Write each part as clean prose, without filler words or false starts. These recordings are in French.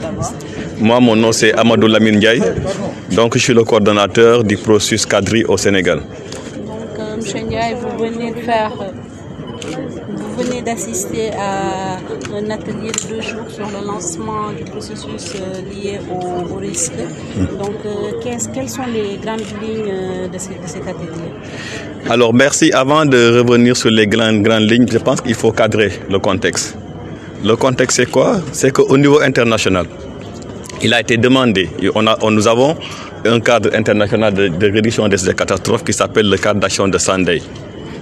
savoir. Moi, mon nom c'est Amadou Lamine Ndiaye. Donc, je suis le coordonnateur du processus Kadri au Sénégal. Donc, M. Ndiaye, vous venez d'assister à un atelier de 2 jours sur le lancement du processus lié au risque. Donc, quelles sont les grandes lignes de cet atelier? Alors, merci. Avant de revenir sur les grandes lignes, je pense qu'il faut cadrer le contexte. Le contexte, c'est quoi? C'est qu'au niveau international, il a été demandé, nous avons un cadre international de réduction des catastrophes qui s'appelle le cadre d'action de Sendai.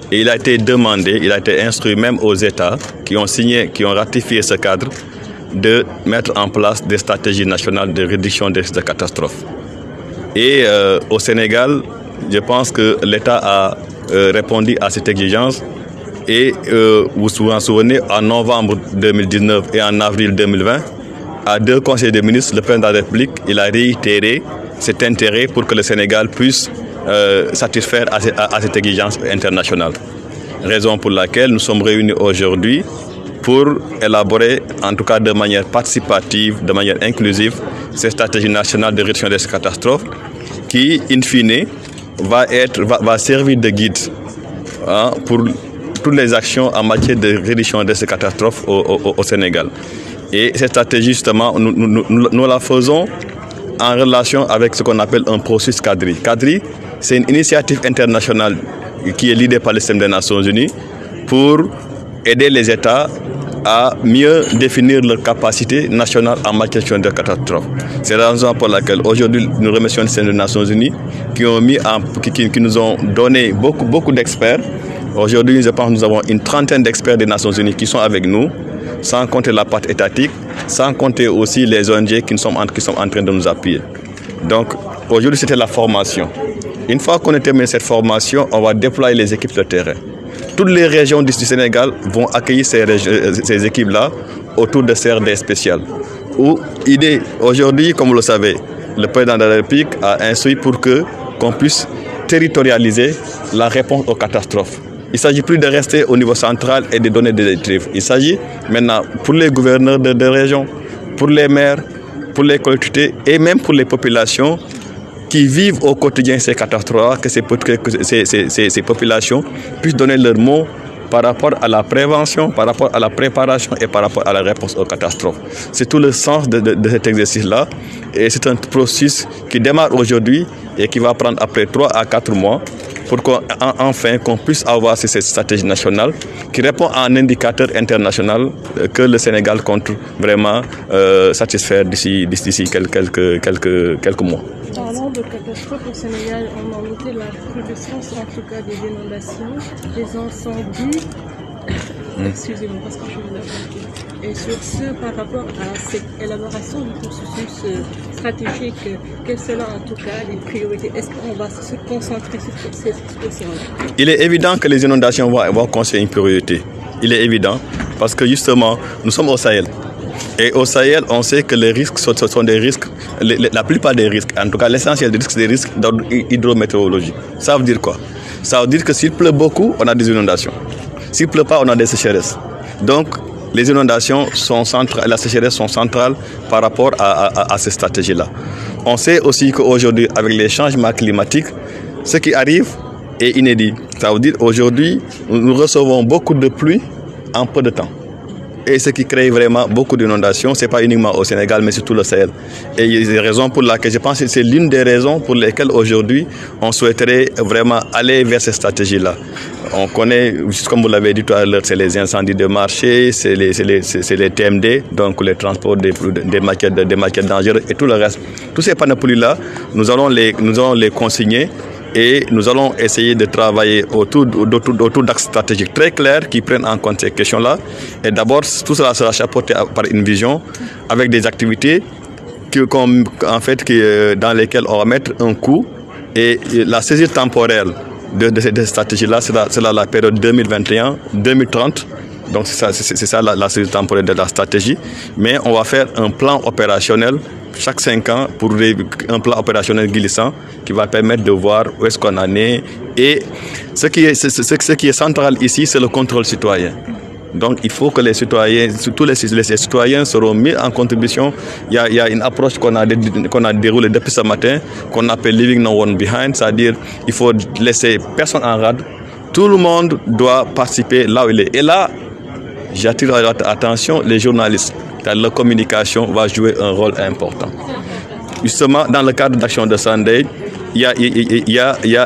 Et il a été demandé, il a été instruit même aux États qui ont signé, qui ont ratifié ce cadre, de mettre en place des stratégies nationales de réduction des catastrophes. Et au Sénégal, je pense que l'État a répondu à cette exigence. Et vous vous souvenez, en novembre 2019 et en avril 2020, à 2 conseils des ministres, le président de la République, il a réitéré cet intérêt pour que le Sénégal puisse satisfaire à cette exigence internationale. Raison pour laquelle nous sommes réunis aujourd'hui pour élaborer, en tout cas de manière participative, de manière inclusive, cette stratégie nationale de réduction des catastrophes qui, in fine, va servir de guide pour toutes les actions en matière de réduction de ces catastrophes au Sénégal. Et cette stratégie, justement, nous la faisons en relation avec ce qu'on appelle un processus Kadri. Kadri, c'est une initiative internationale qui est l'idée par le système des Nations Unies pour aider les États à mieux définir leurs capacités nationales en matière de catastrophes. C'est la raison pour laquelle aujourd'hui nous remercions le système des Nations Unies qui nous ont donné beaucoup d'experts. Aujourd'hui, je pense que nous avons une trentaine d'experts des Nations Unies qui sont avec nous, sans compter la part étatique, sans compter aussi les ONG qui sont en train de nous appuyer. Donc aujourd'hui, c'était la formation. Une fois qu'on a terminé cette formation, on va déployer les équipes de terrain. Toutes les régions du Sénégal vont accueillir ces équipes-là autour de CRD spéciales. Aujourd'hui, comme vous le savez, le président de la République a instruit pour qu'on puisse territorialiser la réponse aux catastrophes. Il ne s'agit plus de rester au niveau central et de donner des directives. Il s'agit maintenant pour les gouverneurs de région, pour les maires, pour les collectivités et même pour les populations qui vivent au quotidien ces catastrophes, que ces populations puissent donner leur mot par rapport à la prévention, par rapport à la préparation et par rapport à la réponse aux catastrophes. C'est tout le sens de cet exercice-là. Et c'est un processus qui démarre aujourd'hui et qui va prendre après 3 à 4 mois pour qu'enfin qu'on puisse avoir cette stratégie nationale qui répond à un indicateur international que le Sénégal compte vraiment satisfaire d'ici quelques mois. Parlant de catastrophes au Sénégal, on a noté la recrudescence en tout cas des inondations, des incendies. Excusez-moi parce que je vous ai. Et sur ce, par rapport à cette élaboration du processus stratégique, quelles seront en tout cas les priorités? Est-ce qu'on va se concentrer sur ces situations-là? Il est évident que les inondations vont constituer une priorité. Il est évident parce que justement, nous sommes au Sahel. Et au Sahel, on sait que les risques sont des risques, la plupart des risques, en tout cas l'essentiel des risques, c'est des risques hydrométéorologiques. Ça veut dire quoi? Ça veut dire que s'il pleut beaucoup, on a des inondations. S'il ne pleut pas, on a des sécheresses. Donc, les inondations sont centrales, la sécheresse sont centrales par rapport à ces stratégies-là. On sait aussi qu'aujourd'hui, avec les changements climatiques, ce qui arrive est inédit. Ça veut dire qu'aujourd'hui, nous recevons beaucoup de pluie en peu de temps. Et ce qui crée vraiment beaucoup d'inondations, ce n'est pas uniquement au Sénégal, mais surtout le Sahel. Et il y a des raisons pour lesquelles, je pense que c'est l'une des raisons pour lesquelles aujourd'hui, on souhaiterait vraiment aller vers cette stratégie-là. On connaît, juste comme vous l'avez dit tout à l'heure, c'est les incendies de marché, c'est les TMD, donc les transports des matières dangereuses et tout le reste. Tous ces panoplies-là, nous allons les consigner. Et nous allons essayer de travailler autour d'axes stratégiques très clairs qui prennent en compte ces questions-là. Et d'abord, tout cela sera chapeauté par une vision avec des activités dans lesquelles on va mettre un coup. Et la saisie temporelle de cette stratégie-là, c'est la période 2021-2030. Donc c'est ça la saisie temporelle de la stratégie. Mais on va faire un plan opérationnel chaque 5 ans pour un plan opérationnel glissant qui va permettre de voir où est-ce qu'on en est. Et ce qui est central ici, c'est le contrôle citoyen. Donc il faut que les citoyens, tous les citoyens seront mis en contribution. Il y a une approche qu'on a déroulée depuis ce matin, qu'on appelle Leaving No One Behind, c'est-à-dire il faut laisser personne en rade. Tout le monde doit participer là où il est. Et là, j'attire votre attention, les journalistes. La communication va jouer un rôle important. Justement, dans le cadre d'Action de Sunday, il y a